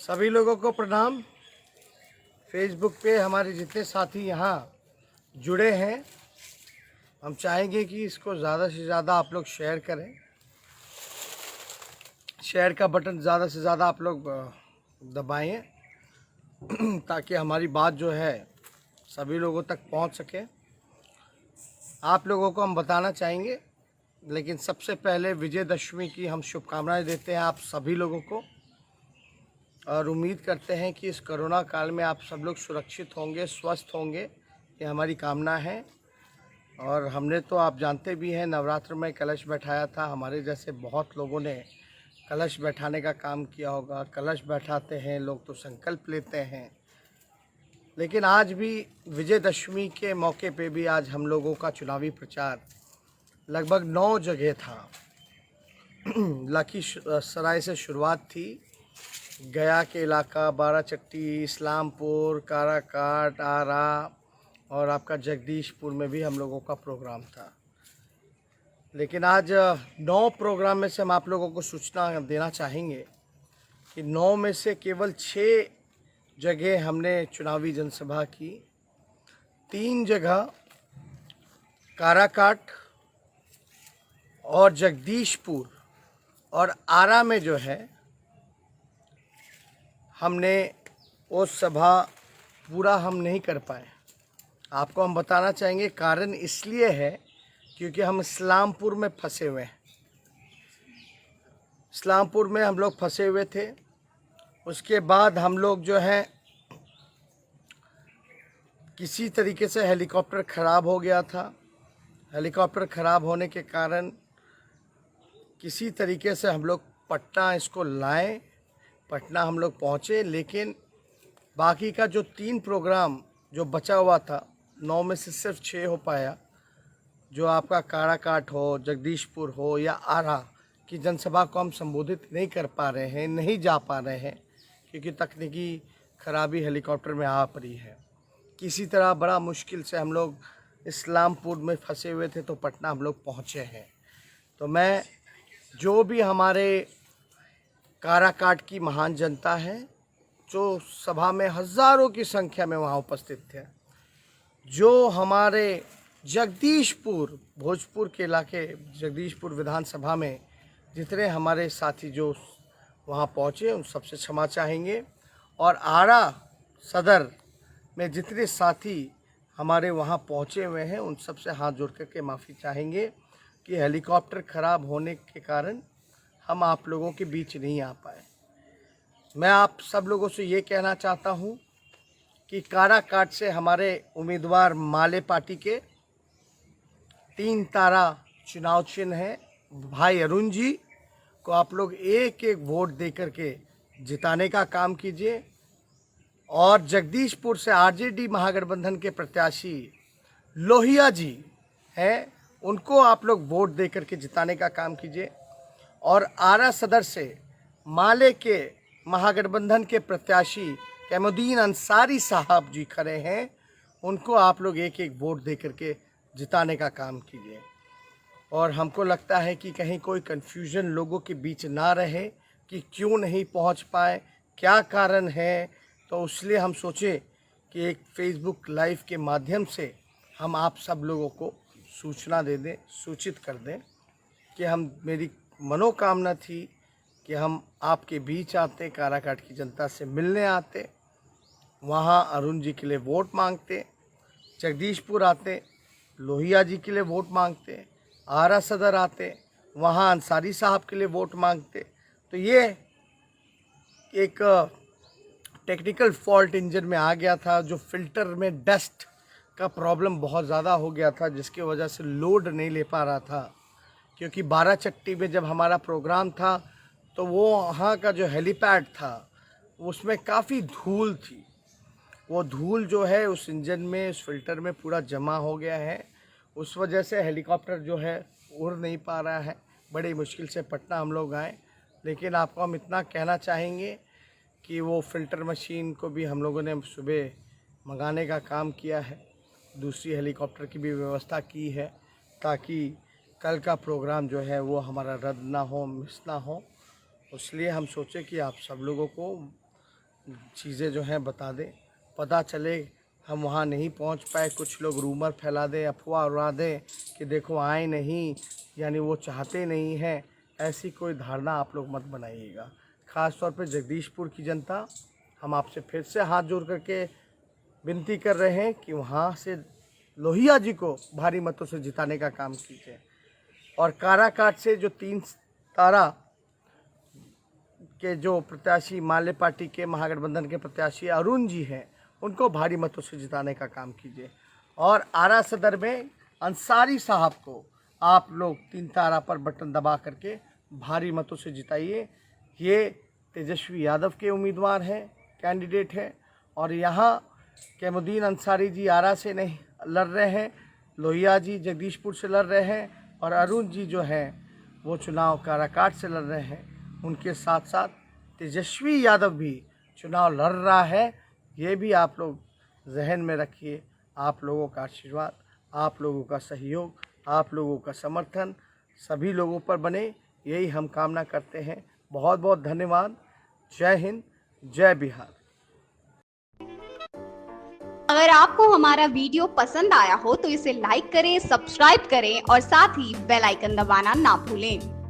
सभी लोगों को प्रणाम। फेसबुक पे हमारे जितने साथी यहाँ जुड़े हैं, हम चाहेंगे कि इसको ज़्यादा से ज़्यादा आप लोग शेयर करें। शेयर का बटन ज़्यादा से ज़्यादा आप लोग दबाएं ताकि हमारी बात जो है सभी लोगों तक पहुंच सके। आप लोगों को हम बताना चाहेंगे, लेकिन सबसे पहले विजयदशमी की हम शुभकामनाएं देते हैं आप सभी लोगों को, और उम्मीद करते हैं कि इस कोरोना काल में आप सब लोग सुरक्षित होंगे, स्वस्थ होंगे, ये हमारी कामना है। और हमने तो आप जानते भी हैं नवरात्र में कलश बैठाया था। हमारे जैसे बहुत लोगों ने कलश बैठाने का काम किया होगा। कलश बैठाते हैं लोग तो संकल्प लेते हैं, लेकिन आज भी विजयदशमी के मौके पे भी आज हम लोगों का चुनावी प्रचार लगभग 9 जगह था। लखीसराय से शुरुआत थी, गया के इलाका, बाराचट्टी, इस्लामपुर, काराकाट, आरा और आपका जगदीशपुर में भी हम लोगों का प्रोग्राम था। लेकिन आज 9 प्रोग्राम में से हम आप लोगों को सूचना देना चाहेंगे कि 9 में से केवल 6 जगह हमने चुनावी जनसभा की। 3 जगह काराकाट और जगदीशपुर और आरा में जो है हमने वो सभा पूरा हम नहीं कर पाए। आपको हम बताना चाहेंगे कारण इसलिए है क्योंकि हम इस्लामपुर में फंसे हुए हैं। इस्लामपुर में हम लोग फंसे हुए थे। उसके बाद हम लोग जो है किसी तरीके से हेलीकॉप्टर ख़राब हो गया था। हेलीकॉप्टर ख़राब होने के कारण किसी तरीके से हम लोग पटना इसको लाए। पटना हम लोग पहुँचे, लेकिन बाकी का जो 3 प्रोग्राम जो बचा हुआ था, 9 में से सिर्फ 6 हो पाया। जो आपका काराकाट हो, जगदीशपुर हो या आरा की जनसभा को हम संबोधित नहीं कर पा रहे हैं, नहीं जा पा रहे हैं क्योंकि तकनीकी खराबी हेलीकॉप्टर में आ पड़ी है। किसी तरह बड़ा मुश्किल से हम लोग इस्लामपुर में फंसे हुए थे तो पटना हम लोग पहुँचे हैं। तो मैं जो भी हमारे काराकाट की महान जनता है जो सभा में हज़ारों की संख्या में वहाँ उपस्थित थे, जो हमारे जगदीशपुर भोजपुर के इलाके जगदीशपुर विधानसभा में जितने हमारे साथी जो वहाँ पहुँचे उन सबसे क्षमा चाहेंगे, और आरा सदर में जितने साथी हमारे वहाँ पहुँचे हुए हैं उन सबसे हाथ जोड़ कर के माफ़ी चाहेंगे कि हेलीकॉप्टर ख़राब होने के कारण हम आप लोगों के बीच नहीं आ पाए। मैं आप सब लोगों से ये कहना चाहता हूँ कि काराकाट से हमारे उम्मीदवार माले पार्टी के 3 तारा चुनाव चिन्ह है, भाई अरुण जी को आप लोग एक एक वोट दे करके जिताने का काम कीजिए। और जगदीशपुर से आरजेडी महागठबंधन के प्रत्याशी लोहिया जी हैं, उनको आप लोग वोट दे करके जिताने का काम कीजिए। और आरा सदर से माले के महागठबंधन के प्रत्याशी कैमुद्दीन अंसारी साहब जी खड़े हैं, उनको आप लोग एक एक वोट दे करके जिताने का काम कीजिए। और हमको लगता है कि कहीं कोई कन्फ्यूजन लोगों के बीच ना रहे कि क्यों नहीं पहुंच पाए, क्या कारण है। तो इसलिए हम सोचे कि एक फेसबुक लाइव के माध्यम से हम आप सब लोगों को सूचना दे दें, सूचित कर दें कि मेरी मनोकामना थी कि हम आपके बीच आते, काराकाट की जनता से मिलने आते, वहाँ अरुण जी के लिए वोट मांगते, जगदीशपुर आते, लोहिया जी के लिए वोट मांगते, आरा सदर आते, वहाँ अंसारी साहब के लिए वोट मांगते। तो ये एक टेक्निकल फॉल्ट इंजन में आ गया था, जो फिल्टर में डस्ट का प्रॉब्लम बहुत ज़्यादा हो गया था, जिसकी वजह से लोड नहीं ले पा रहा था। क्योंकि बाराचट्टी में जब हमारा प्रोग्राम था तो वो वहाँ का जो हेलीपैड था उसमें काफ़ी धूल थी। वो धूल जो है उस इंजन में, उस फिल्टर में पूरा जमा हो गया है। उस वजह से हेलीकॉप्टर जो है उड़ नहीं पा रहा है। बड़ी मुश्किल से पटना हम लोग आए, लेकिन आपको हम इतना कहना चाहेंगे कि वो फ़िल्टर मशीन को भी हम लोगों ने सुबह मंगाने का काम किया है। दूसरी हेलीकॉप्टर की भी व्यवस्था की है ताकि कल का प्रोग्राम जो है वो हमारा रद्द ना हो, मिस ना हो। इसलिए हम सोचे कि आप सब लोगों को चीज़ें जो हैं बता दें, पता चले हम वहाँ नहीं पहुँच पाए, कुछ लोग रूमर फैला दें, अफवाह उड़ा दें कि देखो आए नहीं, यानी वो चाहते नहीं हैं, ऐसी कोई धारणा आप लोग मत बनाइएगा। ख़ास तौर पे जगदीशपुर की जनता, हम आपसे फिर से हाथ जोड़ करके विनती कर रहे हैं कि वहाँ से लोहिया जी को भारी मतों से जिताने का काम कीजिए। और काराकाट से जो 3 तारा के जो प्रत्याशी माले पार्टी के महागठबंधन के प्रत्याशी अरुण जी हैं, उनको भारी मतों से जिताने का काम कीजिए। और आरा सदर में अंसारी साहब को आप लोग 3 तारा पर बटन दबा करके भारी मतों से जिताइए। ये तेजस्वी यादव के उम्मीदवार हैं, कैंडिडेट हैं। और यहाँ कैमुद्दीन अंसारी जी आरा से नहीं लड़ रहे हैं, लोहिया जी जगदीशपुर से लड़ रहे हैं, और अरुण जी जो हैं वो चुनाव काराकाट से लड़ रहे हैं। उनके साथ साथ तेजस्वी यादव भी चुनाव लड़ रहा है, ये भी आप लोग जहन में रखिए। आप लोगों का आशीर्वाद, आप लोगों का सहयोग, आप लोगों का समर्थन सभी लोगों पर बने, यही हम कामना करते हैं। बहुत बहुत धन्यवाद। जय हिंद, जय बिहार। अगर आपको हमारा वीडियो पसंद आया हो तो इसे लाइक करें, सब्सक्राइब करें और साथ ही बेल आइकन दबाना ना भूलें।